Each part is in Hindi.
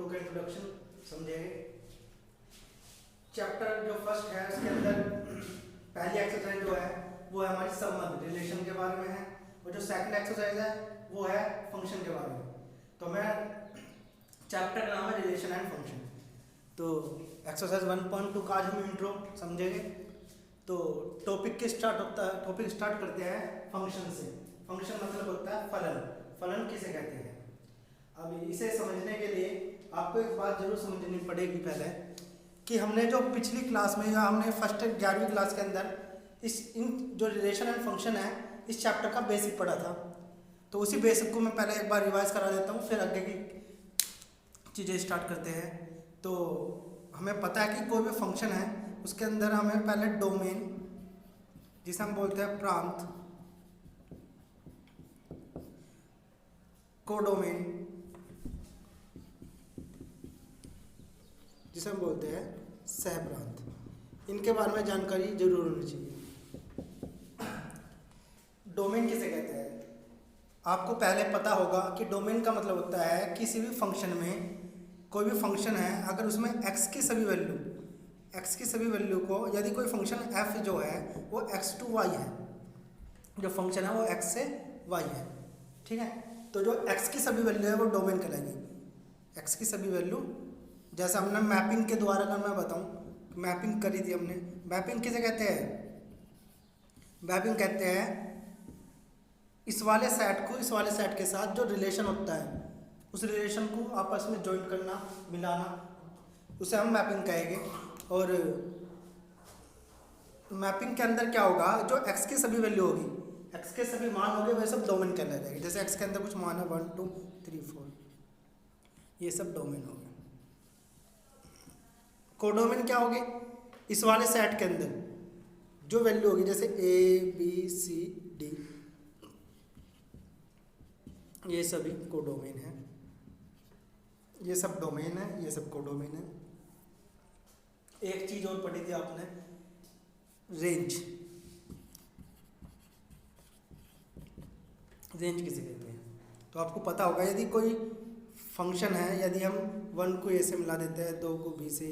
का इंट्रोडक्शन समझेंगे। चैप्टर जो फर्स्ट है उसके अंदर पहली एक्सरसाइज जो है वो है हमारी संबंध रिलेशन के बारे में है, और जो सेकंड एक्सरसाइज है वो है फंक्शन के बारे में। तो मैं चैप्टर का नाम है रिलेशन एंड फंक्शन। तो एक्सरसाइज 1.2 का आज हम इंट्रो समझेंगे। तो टॉपिक स्टार्ट करते हैं फंक्शन से। फंक्शन मतलब होता है फलन। फलन किसे कहते हैं? अब इसे समझने के लिए आपको एक बात जरूर समझनी पड़ेगी पहले, कि हमने जो पिछली क्लास में या हमने फर्स्ट 11वीं क्लास के अंदर इन जो रिलेशन एंड फंक्शन है इस चैप्टर का बेसिक पढ़ा था। तो उसी बेसिक को मैं पहले एक बार रिवाइज करा देता हूँ, फिर आगे की चीज़ें स्टार्ट करते हैं। तो हमें पता है कि कोई भी फंक्शन है उसके अंदर हमें पहले डोमेन, जिसे हम बोलते हैं प्रांत, कोडोमेन जिसे हम बोलते हैं सहप्रांत, इनके बारे में जानकारी जरूर होनी चाहिए। डोमेन किसे कहते हैं? आपको पहले पता होगा कि डोमेन का मतलब होता है किसी भी फंक्शन में, कोई भी फंक्शन है अगर उसमें x की सभी वैल्यू को, यदि कोई फंक्शन f जो है वो x to y है, जो फंक्शन है वो x से y है, ठीक है। तो जो x की सभी वैल्यू है वो डोमेन कहलाएगी। x की सभी वैल्यू, जैसे हमने मैपिंग के द्वारा, अगर मैं बताऊं, मैपिंग करी थी हमने। मैपिंग किसे कहते हैं? मैपिंग कहते हैं इस वाले सेट को इस वाले सेट के साथ जो रिलेशन होता है उस रिलेशन को आपस में ज्वाइन करना, मिलाना, उसे हम मैपिंग कहेंगे। और मैपिंग के अंदर क्या होगा, जो x की सभी वैल्यू होगी, x के सभी मान होंगे वह सब डोमेन कहलाए जाएंगे। जैसे x के अंदर कुछ मान है 1 2 3 4, ये सब डोमेन हो गए। कोडोमेन क्या होगी? इस वाले सेट के अंदर जो वैल्यू होगी, जैसे a b c d, ये सभी कोडोमेन है। ये सब डोमेन है, ये सब कोडोमेन है। एक चीज और पढ़ी थी आपने, रेंज। रेंज किसे कहते हैं? तो आपको पता होगा, यदि कोई फंक्शन है, यदि हम 1 को a से मिला देते हैं, 2 को b से,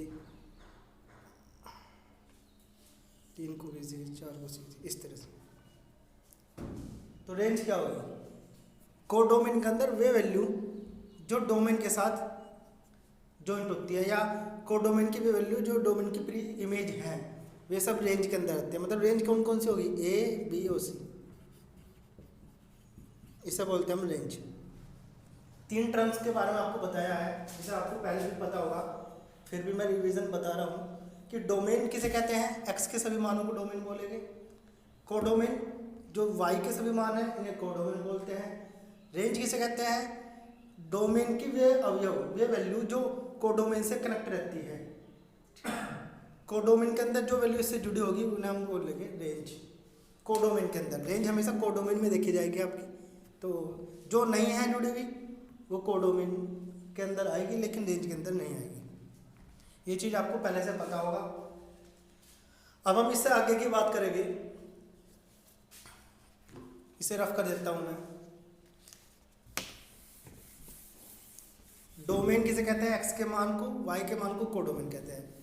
3 को b से, 4 को c से, इस तरह से, तो रेंज क्या होगी? कोडोमेन के अंदर वे वैल्यू जो डोमेन के साथ जॉइंट होती है, या कोडोमेन की वे वैल्यू जो डोमेन की प्री इमेज है, वे सब रेंज के अंदर आते हैं। मतलब रेंज कौन कौन सी होगी? a b और c, इसे बोलते हैं हम रेंज। 3 टर्म्स के बारे में आपको बताया है, जिसे आपको पहले भी पता होगा, फिर भी मैं रिवीजन बता रहा हूँ कि डोमेन किसे कहते हैं? x के सभी मानों को डोमेन बोलेंगे। कोडोमेन जो y के सभी मान है इन्हें कोडोमेन बोलते हैं। रेंज किसे कहते हैं? डोमेन की वे अवयव, वे वैल्यू जो कोडोमेन से कनेक्ट रहती है। कोडोमेन के अंदर जो वैल्यू इससे जुड़ी होगी उन्हें हम बोलेंगे रेंज। कोडोमेन के अंदर रेंज हमेशा कोडोमेन में देखी जाएगी आपकी। तो जो नहीं है जुड़ी हुई वो कोडोमेन के अंदर आएगी, लेकिन रेंज के अंदर नहीं आएगी। ये चीज़ आपको पहले से पता होगा। अब हम इससे आगे की बात करेंगे। इसे रफ कर देता हूं मैं। डोमेन किसे कहते हैं? x के मान को, y के मान को कोडोमेन कहते हैं।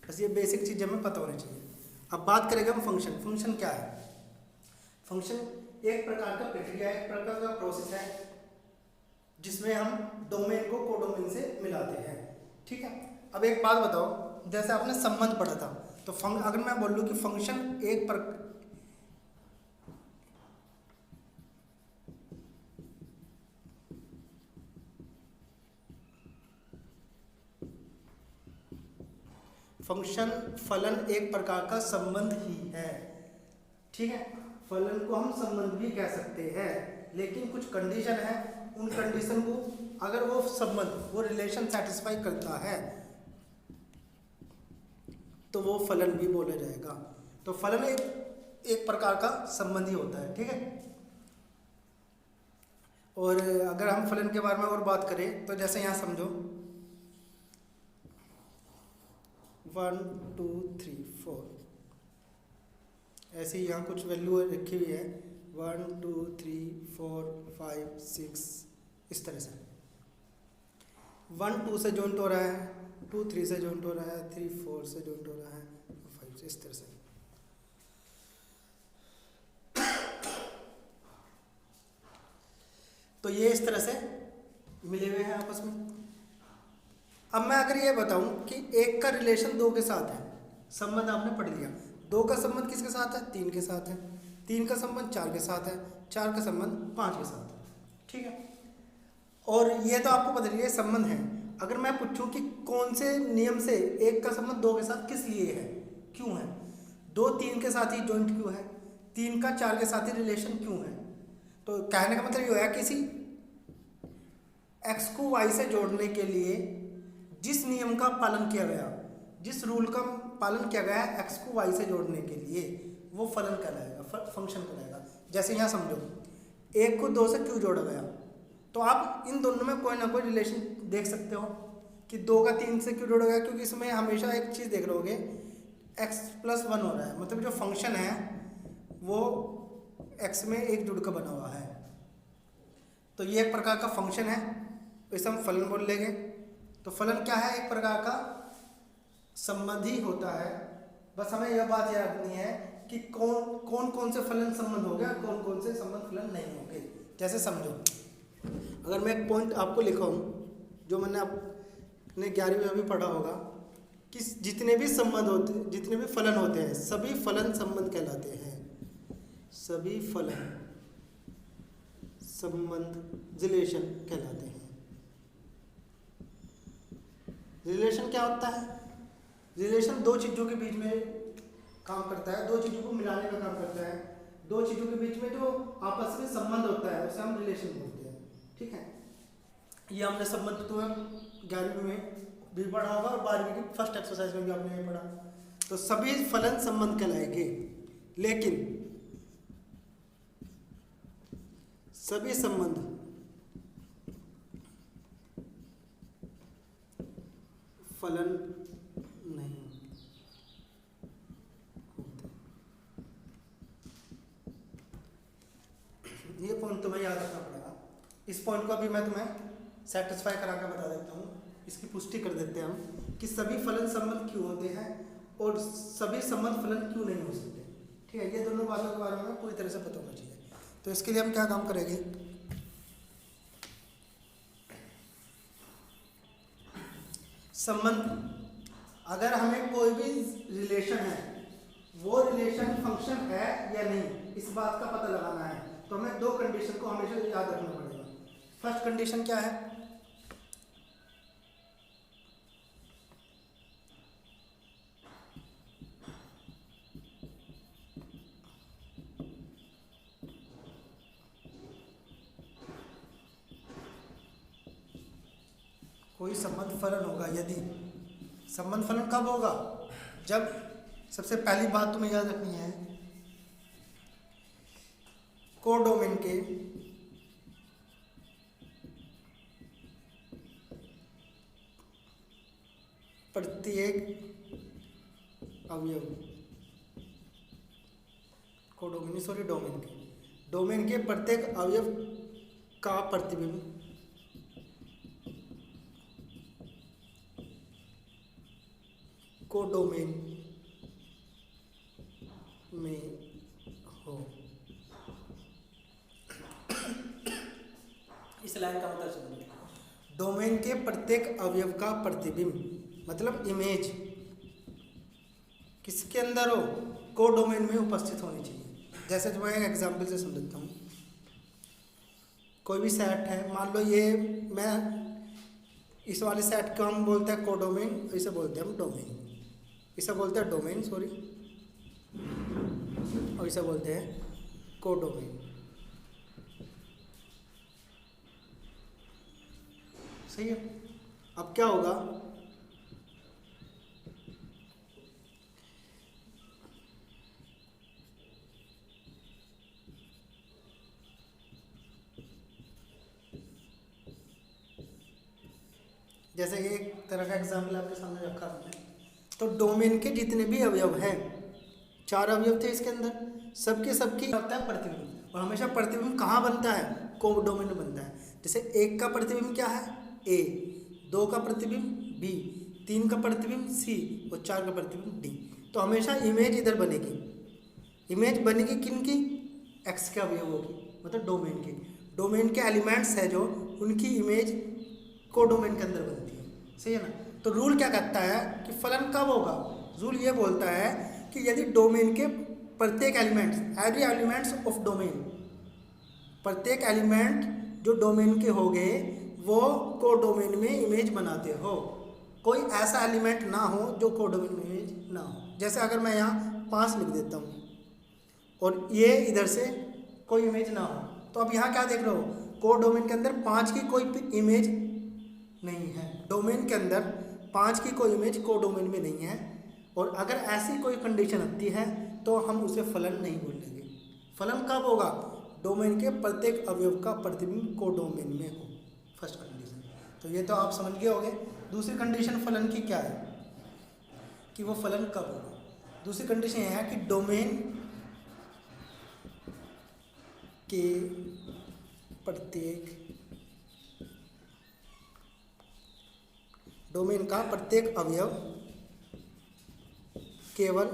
बस ये बेसिक चीज़ हमें पता होनी चाहिए। अब बात करेंगे हम फंक्शन। फंक्शन क्या है? फंक्शन एक प्रकार का प्रक्रिया है, एक प्रकार का प्रोसेस है, जिसमें हम डोमेन को कोडोमेन से मिलाते हैं, ठीक है। अब एक बात बताओ, जैसे आपने संबंध पढ़ा था, तो अगर मैं बोल लूँ कि फंक्शन एक फंक्शन फलन एक प्रकार का संबंध ही है, ठीक है। फलन को हम संबंध भी कह सकते हैं, लेकिन कुछ कंडीशन है, उन कंडीशन को अगर वो संबंध, वो रिलेशन सेटिस्फाई करता है तो वो फलन भी बोला जाएगा। तो फलन एक प्रकार का संबंध ही होता है, ठीक है। और अगर हम फलन के बारे में और बात करें तो जैसे यहाँ समझो 1 2 3 4, ऐसे यहाँ कुछ वैल्यू रखी हुई है 1 2 3 4 5 6, इस तरह से। 1 2 से जॉइंट हो रहा है, 2 3 से जॉइंट हो रहा है, 3 4 से जॉइंट हो रहा है, 5 से, इस तरह से। तो ये इस तरह से मिले हुए हैं आपस में। अब मैं अगर ये बताऊं कि एक का रिलेशन 2 के साथ है, संबंध आपने पढ़ लिया, 2 का संबंध किसके साथ है, 3 के साथ है, 3 का संबंध 4 के साथ है, 4 का संबंध 5 के साथ है, ठीक है। और ये तो आपको पता है संबंध है। अगर मैं पूछूं कि कौन से नियम से एक का संबंध 2 के साथ किस लिए है, क्यों है, 2 3 के साथ ही जॉइंट क्यों है, 3 का 4 के साथ ही रिलेशन क्यों है, तो कहने का मतलब ये है किसी x को y से जोड़ने के लिए जिस नियम का पालन किया गया, जिस रूल का पालन किया गया है x को y से जोड़ने के लिए, वो फलन कहलाएगा, फंक्शन कहलाएगा। जैसे यहाँ समझो 1 को 2 से क्यों जोड़ा गया, तो आप इन दोनों में कोई ना कोई रिलेशन देख सकते हो कि 2 का 3 से क्यों जोड़ा गया, क्योंकि इसमें हमेशा एक चीज़ देख रहोगे x + 1 हो रहा है, मतलब जो फंक्शन है वो x में एक जुड़ का बना हुआ है, तो ये एक प्रकार का फंक्शन है, इसे हम फलन बोल लेंगे। तो फलन क्या है, एक प्रकार का संबंध ही होता है। बस हमें यह बात याद रखनी है कि कौन से फलन संबंध हो गया, कौन से संबंध फलन नहीं होंगे। जैसे समझो, अगर मैं एक पॉइंट आपको लिखाऊं जो मैंने आपने 11वीं में भी पढ़ा होगा कि जितने भी संबंध होते, जितने भी फलन होते हैं सभी फलन संबंध कहलाते हैं, सभी फलन संबंध रिलेशन कहलाते हैं। रिलेशन क्या होता है, रिलेशन 2 चीज़ों के बीच में काम करता है, 2 चीज़ों को मिलाने का काम करता है, 2 चीज़ों के बीच में जो आपस में संबंध होता है उसे हम रिलेशन बोलते हैं, ठीक है। ये हमने संबंध तो 11वीं में भी पढ़ा होगा और 12वीं की फर्स्ट एक्सरसाइज में भी आपने ये पढ़ा। तो सभी फलन संबंध कहलाएंगे, लेकिन सभी संबंध फलन नहीं होते। ये पॉइंट तुम्हें याद रखना पड़ेगा। इस पॉइंट को अभी मैं तुम्हें सेटिस्फाई करा के बता देता हूँ, इसकी पुष्टि कर देते हैं हम कि सभी फलन संबंध क्यों होते हैं और सभी संबंध फलन क्यों नहीं हो सकते, ठीक है। ये दोनों बातों के बारे में पूरी तरह से पता होना चाहिए। तो इसके लिए हम क्या काम करेंगे, संबंध, अगर हमें कोई भी रिलेशन है वो रिलेशन फंक्शन है या नहीं, इस बात का पता लगाना है, तो हमें 2 कंडीशन को हमेशा याद रखना पड़ेगा। फर्स्ट कंडीशन क्या है, कोई संबंध फलन होगा, यदि संबंध फलन कब होगा, जब, सबसे पहली बात तुम्हें याद रखनी है, कोडोमेन के प्रत्येक अवयव, डोमेन के प्रत्येक अवयव का प्रतिबिंब कोडोमेन में हो। इस लाइन का मतलब समझो, डोमेन के प्रत्येक अवयव का प्रतिबिंब मतलब इमेज किसके अंदर हो, कोडोमेन में उपस्थित होनी चाहिए। जैसे तो मैं एक एग्जाम्पल से समझता हूँ, कोई भी सेट है, मान लो ये, मैं इस वाले सेट को हम बोलते हैं कोडोमेन, इसे बोलते हैं हम डोमेन, इसे बोलते हैं डोमेन सॉरी, और इसे बोलते हैं कोडोमेन, सही है। अब क्या होगा, जैसे एक तरह का एग्जाम्पल आपके सामने रखा हमने, तो डोमेन के जितने भी अवयव हैं, 4 अवयव थे इसके अंदर, सबके सबकी होता है प्रतिबिंब, और हमेशा प्रतिबिंब कहाँ बनता है, कोडोमेन में बनता है। जैसे एक का प्रतिबिंब क्या है, ए, 2 का प्रतिबिंब बी, 3 का प्रतिबिंब सी और 4 का प्रतिबिंब डी। तो हमेशा इमेज इधर बनेगी। इमेज बनेगी किन की? एक्स के अवयवों की, मतलब डोमेन की। डोमेन के एलिमेंट्स है जो, उनकी इमेज को डोमेन के अंदर बनती है। सही है ना? तो रूल क्या कहता है कि फलन कब होगा? रूल ये बोलता है कि यदि डोमेन के प्रत्येक elements, every elements of domain, प्रत्येक एलिमेंट जो डोमेन के हो गए वो को डोमेन में इमेज बनाते हो। कोई ऐसा एलिमेंट ना हो जो को डोमेन में इमेज ना हो। जैसे अगर मैं यहाँ 5 लिख देता हूँ और ये इधर से कोई इमेज ना हो, तो अब यहाँ क्या देख रहे हो? को डोमेन के अंदर 5 की कोई इमेज नहीं है। डोमेन के अंदर 5 की कोई इमेज को डोमेन में नहीं है। और अगर ऐसी कोई कंडीशन आती है तो हम उसे फलन नहीं बोलेंगे। फलन कब होगा? डोमेन के प्रत्येक अवयव का प्रतिबिंब को डोमेन में हो, फर्स्ट कंडीशन। तो ये तो आप समझ गए होंगे। दूसरी कंडीशन फलन की क्या है कि वो फलन कब होगा? दूसरी कंडीशन यह है कि डोमेन के प्रत्येक, डोमेन का प्रत्येक अवयव केवल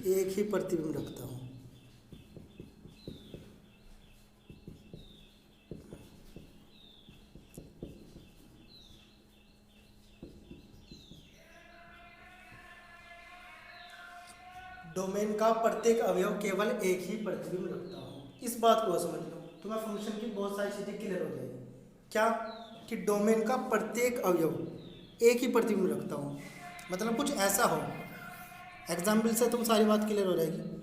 एक ही प्रतिबिंब रखता हूँ। डोमेन का प्रत्येक अवयव केवल एक ही प्रतिबिंब रखता हूँ। इस बात को समझ लो, तुम्हें फंक्शन की बहुत सारी चीज़ें क्लियर हो जाएगी। क्या? कि डोमेन का प्रत्येक अवयव एक ही प्रतिबिंब रखता हूँ, मतलब कुछ ऐसा हो। एग्जाम्पल से तुम सारी बात क्लियर हो जाएगी।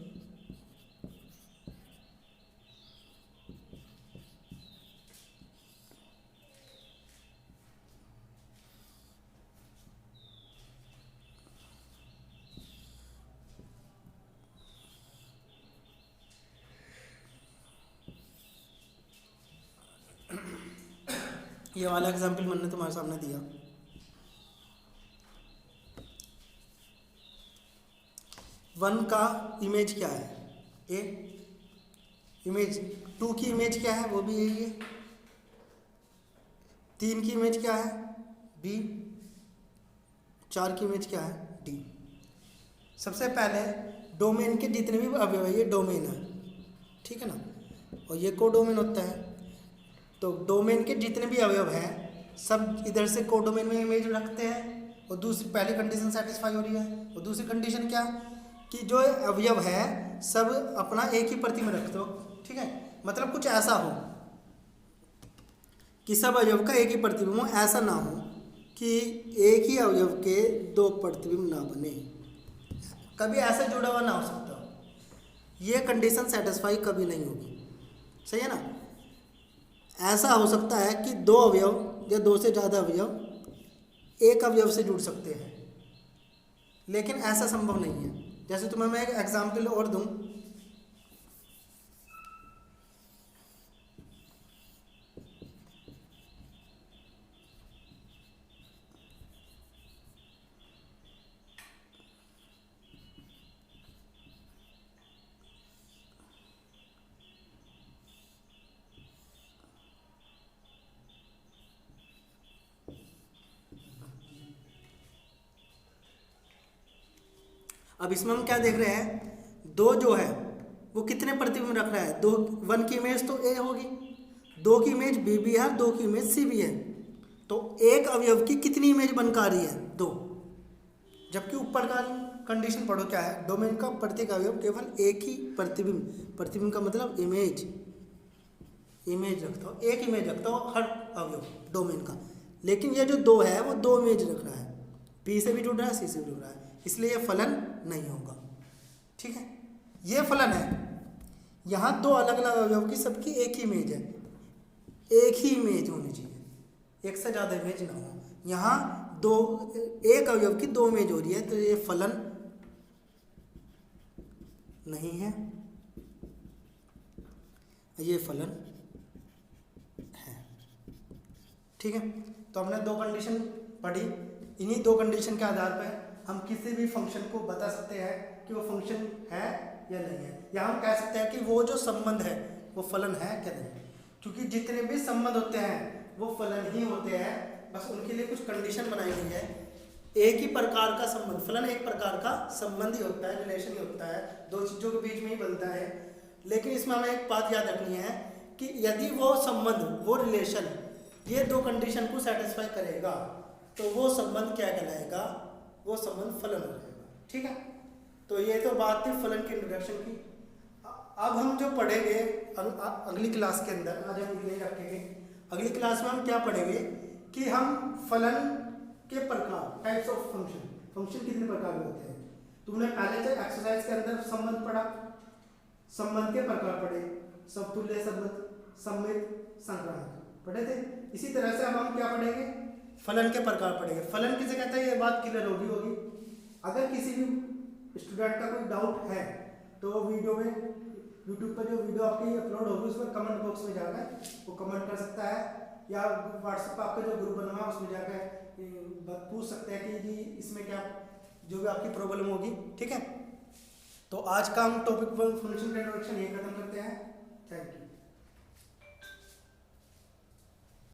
ये वाला एग्जाम्पल मैंने तुम्हारे सामने दिया। वन का इमेज क्या है? ए। इमेज 2 की इमेज क्या है? वो भी यही है। 3 की इमेज क्या है? बी। 4 की इमेज क्या है? डी। सबसे पहले डोमेन के जितने भी अवयव है ये डोमेन है, ठीक है ना? और ये को डोमेन होता है। तो डोमेन के जितने भी अवयव हैं सब इधर से को डोमेन में इमेज रखते हैं। और दूसरी, पहली कंडीशन सेटिस्फाई हो रही है। और दूसरी कंडीशन क्या? कि जो अवयव है सब अपना एक ही प्रति में रखते हो, ठीक है? मतलब कुछ ऐसा हो कि सब अवयव का एक ही प्रतिबिंब हो। ऐसा ना हो कि एक ही अवयव के 2 प्रतिबिंब ना बने, कभी ऐसा जुड़ा हुआ ना हो सकता। ये कंडीशन सेटिस्फाई कभी नहीं होगी। सही है ना? ऐसा हो सकता है कि 2 अवयव या 2 से ज़्यादा अवयव एक अवयव से जुड़ सकते हैं, लेकिन ऐसा संभव नहीं है। जैसे तुम्हें मैं एक एग्जाम्पल और दूं। अब इसमें हम क्या देख रहे हैं? 2 जो है वो कितने प्रतिबिंब रख रहा है? 2। 1 की इमेज तो ए होगी, 2 की इमेज बी भी है, 2 की इमेज सी भी है। तो एक अवयव की कितनी इमेज बनकर आ रही है? 2। जबकि ऊपर का कंडीशन पढ़ो क्या है? डोमेन का प्रत्येक अवयव केवल एक ही प्रतिबिंब, प्रतिबिंब का मतलब इमेज, इमेज रखता हो, एक इमेज रखता हो हर अवयव डोमेन का। लेकिन ये जो 2 है वो 2 इमेज रख रहा है, बी से भी जुड़ रहा है, सी से भी जुड़ रहा है, इसलिए ये फलन नहीं होगा। ठीक है? ये फलन है। यहाँ 2 अलग अलग अवयव की सबकी एक ही इमेज है, एक ही इमेज होनी चाहिए, एक से ज़्यादा इमेज ना हो। यहाँ 2, एक अवयव की 2 इमेज हो रही है, तो ये फलन नहीं है, ये फलन है। ठीक है? तो हमने 2 कंडीशन पढ़ी। इन्हीं 2 कंडीशन के आधार पर हम किसी भी फंक्शन को बता सकते हैं कि वो फंक्शन है या नहीं है, या हम कह सकते हैं कि वो जो संबंध है वो फलन है क्या नहीं। क्योंकि जितने भी संबंध होते हैं वो फलन ही होते हैं, बस उनके लिए कुछ कंडीशन बनाई गई है। एक ही प्रकार का संबंध, फलन एक प्रकार का संबंध ही होता है, रिलेशन ही होता है, दो चीजों के बीच में ही बनता है। लेकिन इसमें हमें एक बात याद रखनी है कि यदि वो संबंध, वो रिलेशन ये दो कंडीशन को सेटिस्फाई करेगा तो वो संबंध क्या कहलाएगा, वो संबंध फलन हो जाएगा। ठीक है, तो ये तो बात थी फलन के इंट्रोडक्शन की। अब हम जो पढ़ेंगे अगली क्लास के अंदर, आज हम नहीं रखेंगे, अगली क्लास में हम क्या पढ़ेंगे कि हम फलन के प्रकार, टाइप्स ऑफ फंक्शन, फंक्शन कितने प्रकार के होते हैं। तुमने पहले से एक्सरसाइज के अंदर संबंध पढ़ा, संबंध के प्रकार पढ़े, समतुल्य संबंध, सममित, संक्रामक पढ़े थे। इसी तरह से अब हम क्या पढ़ेंगे, फलन के प्रकार पढ़ेंगे। फलन किसे कहते हैं ये बात क्लियर होगी। अगर किसी भी स्टूडेंट का कोई डाउट है तो वीडियो में, यूट्यूब पर जो वीडियो आपकी अपलोड होगी उसमें कमेंट बॉक्स में जाकर वो कमेंट कर सकता है, या व्हाट्सएप पर आपका जो ग्रुप बना है उसमें जाकर पूछ सकते हैं कि जी इसमें क्या, जो भी आपकी प्रॉब्लम होगी। ठीक है, तो आज का हम टॉपिक फंक्शन का इंट्रोडक्शन यही खत्म करते हैं। Thank you.